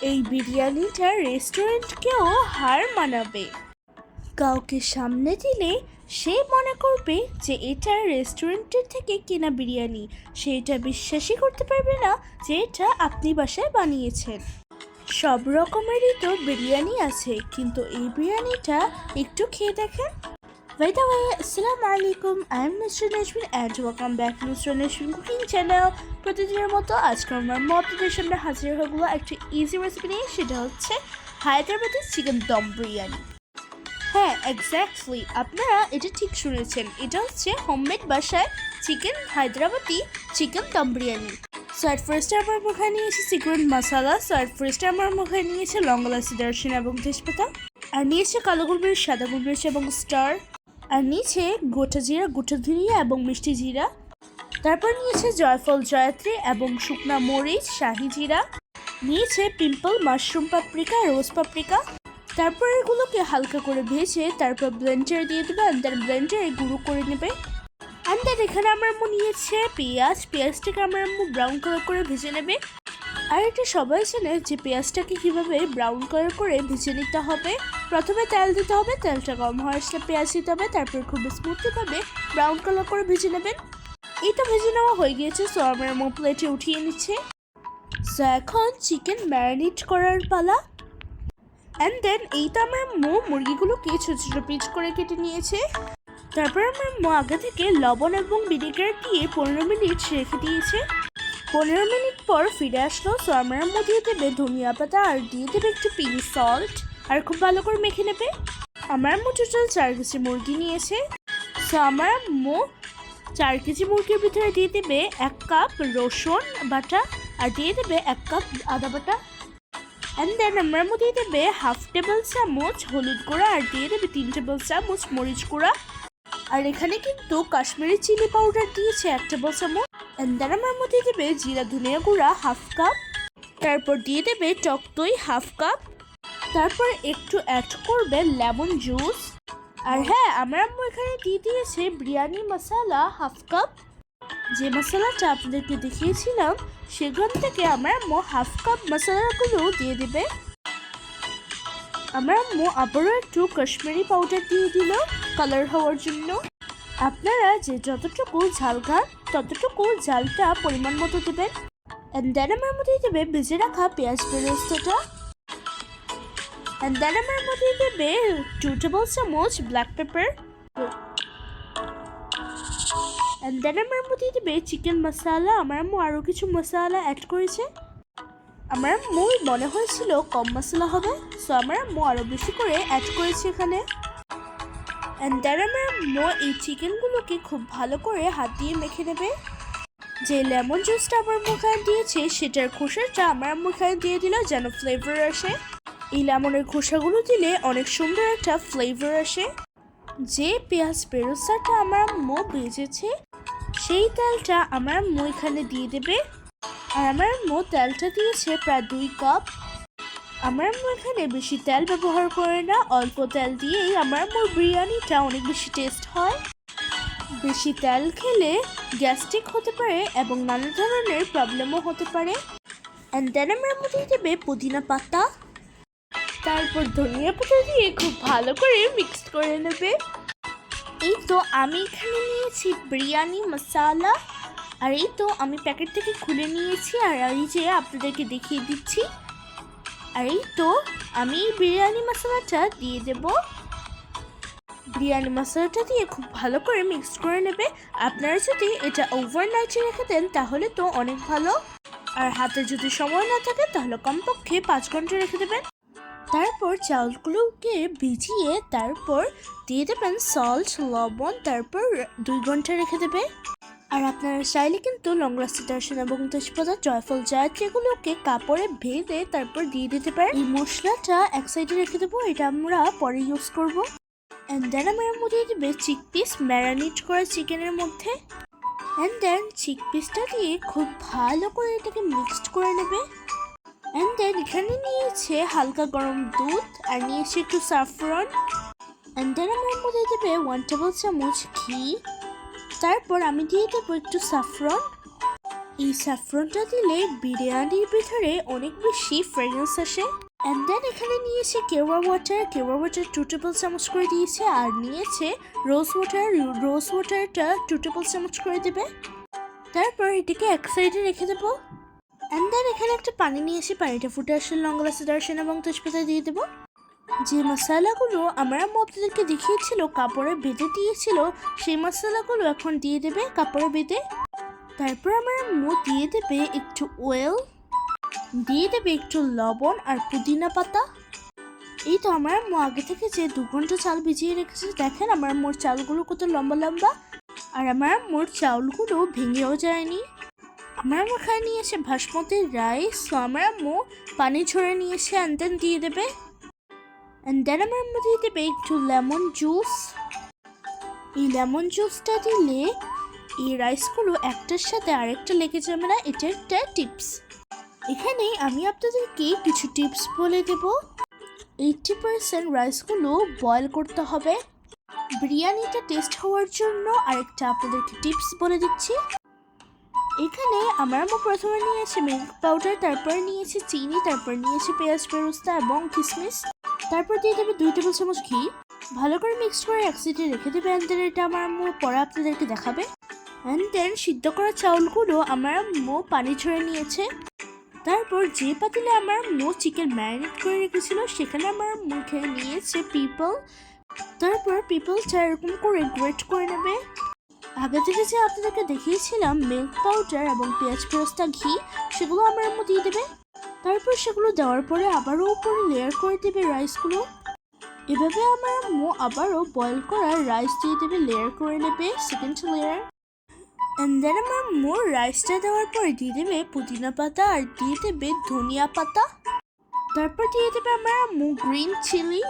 এই বিরিয়ানিটা রেস্টুরেন্টকেও হার মানাবে। কাউকে সামনে দিলে সে মনে করবে যে এটা রেস্টুরেন্টের থেকে কেনা বিরিয়ানি, সে এটা বিশ্বাসই করতে পারবে না যে এটা আপনি বাসায় বানিয়েছেন। সব রকমেরই তো বিরিয়ানি আছে, কিন্তু এই বিরিয়ানিটা একটু খেয়ে দেখেন। By the way, Assalamu alaikum, I am Mr. Nashmin and welcome back to Mr. Nashmin Cooking Channel. প্রতিদিনের মতো আজকে আমার আপনাদের সামনে হাজির হয়ে গেলো একটা ইজি রেসিপি নিয়ে, সেটা হচ্ছে হায়দ্রাবাদি চিকেন দম বিরিয়ানি। হ্যাঁ, এক্স্যাক্টলি, আপনারা এটা ঠিক শুনেছেন, এটা হচ্ছে হোমমেড বাসায় chicken Hyderabadi chicken dum biryani. So at ফার্স্টে আমার মুখে নিয়েছি সিক্রেট মশলা, সো অ্যাট ফার্স্টে আমার মুখে নিয়েছে লং এলাচি, দারচিনি এবং তেজপাতা, আর নিয়েছে কালো গোলমরিচ, সাদা গোলমরিচ এবং স্টার, আর নিচে গোটা জিরা, গোটা ধনিয়া এবং মিষ্টি জিরা। তারপর নিয়েছে জয়ফল, জয়ত্রী এবং শুকনা মরিচ, শাহি জিরা। নিয়েছে পিম্পল, মাশরুম পাপরিকা, রোজ পাপরিকা। তারপর এগুলোকে হালকা করে ভেজে তারপর ব্লেন্ডারে দিয়ে দেবে, অ্যান্ড দেন ব্লেন্ডারে গুঁড়ো করে নেবে। অ্যান্ড দেন এখানে আমার আম্মু নিয়েছে পেঁয়াজটাকে আমার আম্মু ব্রাউন কালার করে ভেজে নেবে। আর এটা সবাই জানে যে পেঁয়াজটাকে কীভাবে ব্রাউন কালার করে ভেজে নিতে হবে। প্রথমে তেল দিতে হবে, তেলটা গরম হওয়ার আসলে পেঁয়াজ দিতে হবে, তারপর খুব স্মুথলিভাবে ব্রাউন কালার করে ভেজে নেবেন। এইটা ভেজে নেওয়া হয়ে গিয়েছে, সো আমার আম্মু প্লেটে উঠিয়ে নিচ্ছে। সো এখন চিকেন ম্যারিনেট করার পালা। অ্যান্ড দেন এইটা আমার আম্মু মুরগিগুলোকে ছোটো ছোটো পিস করে কেটে নিয়েছে। তারপর আমার আম্মু আগে থেকে লবণ এবং ভিনেগার দিয়ে 15 মিনিট রেখে দিয়েছে। 15 মিনিট পর ফিরে আসলো, সো আমার আম্মু দিয়ে দেবে ধনিয়া পাতা আর দিয়ে দেবে একটু পিঙ্ক সল্ট, আর খুব ভালো করে মেখে নেবে। আমার আম্মু টোটাল 4 কেজি মুরগি নিয়েছে, সো আমার আম্মু 4 কেজি মুরগির ভিতরে দিয়ে দেবে 1 কাপ রসুন বাটা, আর দিয়ে দেবে 1 কাপ আদা বাটা। অ্যান্ড দেন আমার আম্মু দিয়ে দেবে 1/2 টেবিল চামচ হলুদ গুঁড়া, আর দিয়ে দেবে 3 টেবিল চামচ মরিচ গুঁড়া। আর এখানে কিন্তু কাশ্মীরি চিলি পাউডার দিয়েছে 1 টেবিল চামচ। অ্যান্ড দেন আমার আম্মু দিয়ে দেবে জিরা ধনিয়া গুঁড়া 1/2 কাপ, তারপর দিয়ে দেবে টক দই 1/2 কাপ, তারপর একটু অ্যাড করবে লেমন জুস। আর হ্যাঁ, আমার আম্মু এখানে দিয়ে দিয়েছে বিরিয়ানি মশলা 1/2 কাপ। যে মশলাটা আপনাদেরকে দেখিয়েছিলাম সেখান থেকে আমার আম্মু 1/2 কাপ মশলাগুলো দিয়ে দেবে। আমার আম্মু আবারও একটু কাশ্মীরি পাউডার দিয়ে দিল কালার হওয়ার জন্য। আপনারা যে যতটুকু ঝাল খান ততটুকু ঝালটা পরিমাণ মতো দেবেন। অ্যান্ড দেন আমার মধ্যে দেবে ভেজে রাখা পেঁয়াজ বেরেস্তাটা। অ্যান্ড দেন আমার মধ্যে দেবে 2 টেবিল চামচ ব্ল্যাক পেপার। অ্যান্ড দেন আমার মধ্যে দেবে চিকেন মশলা। আমার আম্মু আরও কিছু মশলা অ্যাড করেছে। আমার আম্মু মনে হয়েছিল কম মশলা হবে, সো আমার আম্মু আরও বেশি করে অ্যাড করেছে এখানে। অ্যান্ড দেন আমার আম্মু এই চিকেনগুলোকে খুব ভালো করে হাত দিয়ে মেখে নেবে। যে লেমন জুসটা আমার মুখে দিয়েছে সেটার খোসাটা আমার আম্মু এখানে দিয়ে দিল যেন ফ্লেভার আসে। এই লেমনের খোসাগুলো দিলে অনেক সুন্দর একটা ফ্লেভার আসে। যে পেঁয়াজ বেরেস্তাটা আমার আম্মু ভেজেছে সেই তেলটা আমার আম্মু এখানে দিয়ে দেবে। আর আমার আম্মু তেলটা দিয়েছে প্রায় 2 কাপ। আমার আম্মু এখানে বেশি তেল ব্যবহার করে না, অল্প তেল দিয়েই আমার আম্মুর বিরিয়ানিটা অনেক বেশি টেস্ট হয়। বেশি তেল খেলে গ্যাস্ট্রিক হতে পারে এবং নানা ধরনের প্রবলেমও হতে পারে। অ্যান্ড দেন আমার আম্মু দিয়ে দেবে পুদিনা পাতা, তারপর ধনিয়া পাতা দিয়ে খুব ভালো করে মিক্সড করে নেবে। এই তো আমি এখানে নিয়েছি বিরিয়ানি মশলা, আর এই তো আমি প্যাকেট থেকে খুলে নিয়েছি, আর এই যে আপনাদেরকে দেখিয়ে দিচ্ছি। আর এই তো আমি বিরিয়ানি মশলাটা দিয়ে দেব। বিরিয়ানি মশলাটা দিয়ে খুব ভালো করে মিক্স করে নেবে। আপনারা যদি এটা ওভারনাইটে রেখে দেন তাহলে তো অনেক ভালো, আর হাতে যদি সময় না থাকে তাহলে কমপক্ষে 5 ঘন্টা রেখে দেবেন। তারপর চাউলগুলোকে ভিজিয়ে তারপর দিয়ে দেবেন সল্ট, লবণ, তারপর 2 ঘন্টা রেখে দেবে। আর আপনারা চাইলে কিন্তু লং এলাচি, দারচিনি এবং তেজপাতা, জয়ফল, জয়ত্রী এগুলোকে কাপড়ে ভেজে তারপর দিয়ে দিতে পারেন। এই মশলাটা এক সাইডে রেখে দেবো, এটা আমরা পরে ইউজ করব। অ্যান্ড দেন আমার মধ্যে দিয়ে দেবে চিক পিস ম্যারিনেট করা চিকেনের মধ্যে। অ্যান্ড দেন চিক পিসটা দিয়ে খুব ভালো করে এটাকে মিক্সড করে নেবে। অ্যান্ড দেন এখানে নিয়েছে হালকা গরম দুধ, আর নিয়েছে একটু স্যাফরন। অ্যান্ড দেন আমার মধ্যে দেবে 1 টেবিল চামচ ঘি, তারপর আমি দিয়ে দেবো একটু স্যাফরন। এই স্যাফরনটা দিলে বিরিয়ানির ভিতরে অনেক বেশি ফ্রেগরেন্স আসে। অ্যান্ড দেন এখানে নিয়েছে কেওয়া ওয়াটার 2 টেবিল চামচ করে দিয়েছে, আর নিয়েছে রোজ ওয়াটারটা 2 টেবিল চামচ করে দেবে। তারপর এটাকে এক সাইডে রেখে দেবো। অ্যান্ড দেন এখানে একটা পানি নিয়েছি, পানিটা ফুটে আসলে লং এলাচি দারুচিনি এবং তেজপাতা দিয়ে দেবো। যে মশলাগুলো আমার আম্মু আপনাদেরকে দেখিয়েছিল কাপড়ে বেঁধে দিয়েছিল, সেই মশলাগুলো এখন দিয়ে দেবে কাপড়ে বেঁধে। তারপর আমার আম্মু দিয়ে দেবে একটু অয়েল, দিয়ে দেবে একটু লবণ আর পুদিনা পাতা। এই তো আমার আম্মু আগে থেকে যে 2 ঘন্টা চাল ভিজিয়ে রেখেছে, দেখেন আমার আম্মুর চালগুলো কত লম্বা লম্বা, আর আমার আম্মুর চাউলগুলো ভেঙেও যায়নি। আমার আম্মু এখানে নিয়েছে বাসমতি রাইস, তো আমার আম্মু পানি ঝরে নিয়েছে, অ্যান্ড দেন দিয়ে দেবে। অ্যান্ড দেন আমার আম্মু দিয়ে দেবে একটু লেমন জুস। এই লেমন জুসটা দিলে এই রাইসগুলো একটার সাথে আরেকটা লেগে যাবে না, এটা একটা টিপস। এখানে আমি আপনাদেরকে কিছু টিপস বলে দেব। 80% রাইসগুলো বয়েল করতে হবে। বিরিয়ানিটা টেস্ট হওয়ার জন্য আরেকটা আপনাদেরকে টিপস বলে দিচ্ছি। এখানে আমার আম্মু প্রথমে নিয়েছে মিল্ক পাউডার, তারপর নিয়েছে চিনি, তারপর নিয়েছে পেঁয়াজ বেরেস্তা এবং কিশমিশ, তারপর দিয়ে দেবে 2 টেবিল চামচ ঘি। ভালো করে মিক্সড করে এক সাইডে রেখে দেবে। অ্যান্ড দেন এটা আমার আম্মু পরে আপনাদেরকে দেখাবে। অ্যান্ড দেন সিদ্ধ করা চাউলগুলো আমার আম্মু পানি ঝরে নিয়েছে। তারপর যে পাতিলে আমার আম্মু চিকেন ম্যারিনেট করে রেখেছিল, সেখানে আমার মুখে নিয়েছে পিপল। তারপর পিপলটা এরকম করে গ্রেট করে নেবে। আগে থেকে যে আপনাদেরকে দেখিয়েছিলাম মিল্ক পাউডার এবং পেঁয়াজ বেরেস্তা ঘি, সেগুলো আমার আম্মু দিয়ে দেবে। তারপর সেগুলো দেওয়ার পরে আবারও উপরে লেয়ার করে দেবে রাইসগুলো। এভাবে আমার আম্মু আবারও বয়েল করা রাইস দিয়ে দেবে, লেয়ার করে নেবে সেকেন্ড লেয়ার। অ্যান্ড দেন আমার আম্মু রাইসটা দেওয়ার পরে দিয়ে দেবে পুদিনা পাতা আর দিয়ে দেবে ধনিয়া পাতা। তারপর দিয়ে দেবে আমার আম্মু গ্রিন চিলি।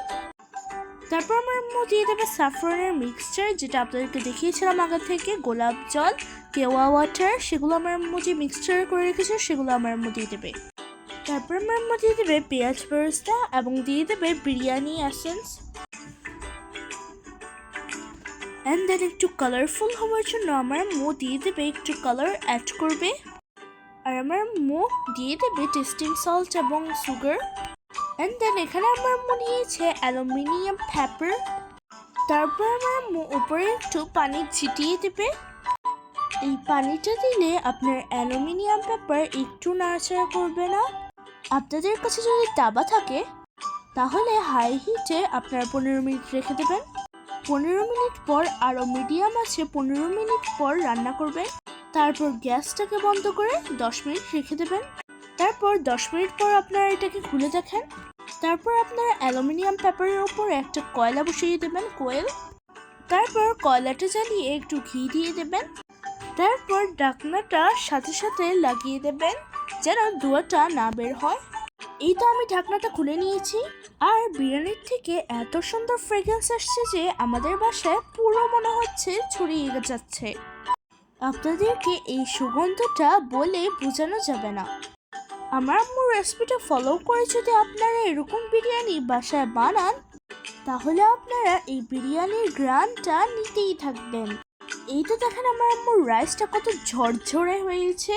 তারপর আমার আম্মু দিয়ে দেবে স্যাফরনের মিক্সচার, যেটা আপনাদেরকে দেখিয়েছিলাম আগে থেকে, গোলাপ জল, কেওয়া ওয়াটার, সেগুলো আমার আম্মু যে মিক্সচার করে রেখেছে সেগুলো আমার আম্মু দিয়ে দেবে। তারপর আমার আম্মু দিয়ে দেবে পেঁয়াজ বেরেস্তা এবং দিয়ে দেবে বিরিয়ানি এসেন্স। অ্যান্ড দেন একটু কালারফুল হওয়ার জন্য আমার আম্মু দিয়ে দেবে একটু কালার অ্যাড করবে, আর আমার আম্মু দিয়ে দেবে টেস্টিং সল্ট এবং সুগার। অ্যান্ড দেন এখানে আমার আম্মু নিয়েছে অ্যালুমিনিয়াম পেপার। তারপর আমার আম্মু উপরে একটু পানি ছিটিয়ে দেবে। এই পানিটা দিলে আপনার অ্যালুমিনিয়াম পেপার একটু নাড়াচাড়া করবে না। আপনাদের কাছে যদি তাওয়া থাকে তাহলে হাই হিটে আপনার 15 মিনিট রেখে দেবেন। 15 মিনিট পর আরও মিডিয়াম আছে 15 মিনিট পর রান্না করবেন। তারপর গ্যাসটাকে বন্ধ করে 10 মিনিট রেখে দেবেন। তারপর 10 মিনিট পর আপনারা এটাকে খুলে দেখেন। তারপর আপনারা অ্যালুমিনিয়াম পেপারের উপর একটা কয়লা বসিয়ে দেবেন, কোয়েল। তারপর কয়লাটা জ্বালিয়ে একটু ঘি দিয়ে দেবেন। তারপর ঢাকনাটা সাথে সাথে লাগিয়ে দেবেন যেন ধোঁয়াটা না বের হয়। এই তো আমি ঢাকনাটা খুলে নিয়েছি, আর বিরিয়ানির থেকে এত সুন্দর ফ্রেগ্রেন্স আসছে যে আমাদের বাসায় পুরো মনে হচ্ছে ছড়িয়ে যাচ্ছে। আপনাদেরকে এই সুগন্ধটা বলে বোঝানো যাবে না। আমার আম্মুর রেসিপিটা ফলো করে যদি আপনারা এরকম বিরিয়ানি বাসায় বানান, তাহলে আপনারা এই বিরিয়ানির গ্রানটা নিতেই থাকবেন। এই তো দেখেন আমার আম্মুর রাইসটা কত ঝরঝরে হয়েছে,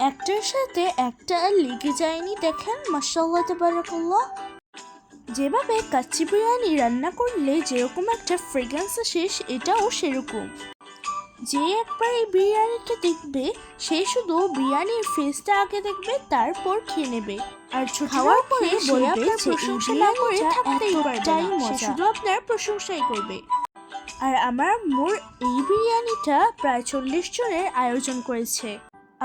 একটার সাথে একটা লেগে যায়নি। দেখেন মাশাআল্লাহ তাবারাকাল্লাহ। যেভাবে কাচ্চি বিরিয়ানি রান্না করলে যেরকম একটা ফ্রেগ্রেন্স আসে, এটাও সেরকম। যে একবার এই বিরিয়ানিটা দেখবে সে শুধু বিরিয়ানির ফেসটা আগে দেখবে, তারপর খেয়ে নেবে। আর খাওয়ার পরে বলবে যে প্রশংসা না করে থাকতেই পারবে না, সে শুধু আপনার প্রশংসাই করবে। আর আমার আম্মুর এই বিরিয়ানিটা প্রায় 40 জনের আয়োজন করেছে।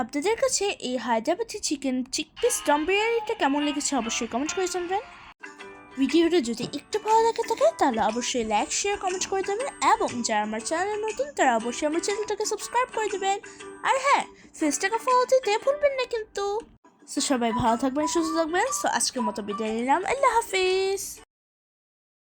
আপনাদের কাছে এই হায়দ্রাবাদি চিকেন চিক পিস দম বিরিয়ানিটা কেমন লেগেছে অবশ্যই কমেন্ট করে জানাবেন। ভিডিওটা যদি একটু ভালো লাগে থাকে তাহলে অবশ্যই লাইক শেয়ার কমেন্ট করে দেবেন, এবং যারা আমার চ্যানেল নতুন তারা অবশ্যই আমার চ্যানেলটাকে সাবস্ক্রাইব করে দেবেন। আর হ্যাঁ, ফেসটাকে ফলো দিতে ভুলবেন না কিন্তু। সো সবাই ভালো থাকবেন, সুস্থ থাকবেন। সো আজকের মতো বিদায় নিলাম, আল্লাহ হাফিজ।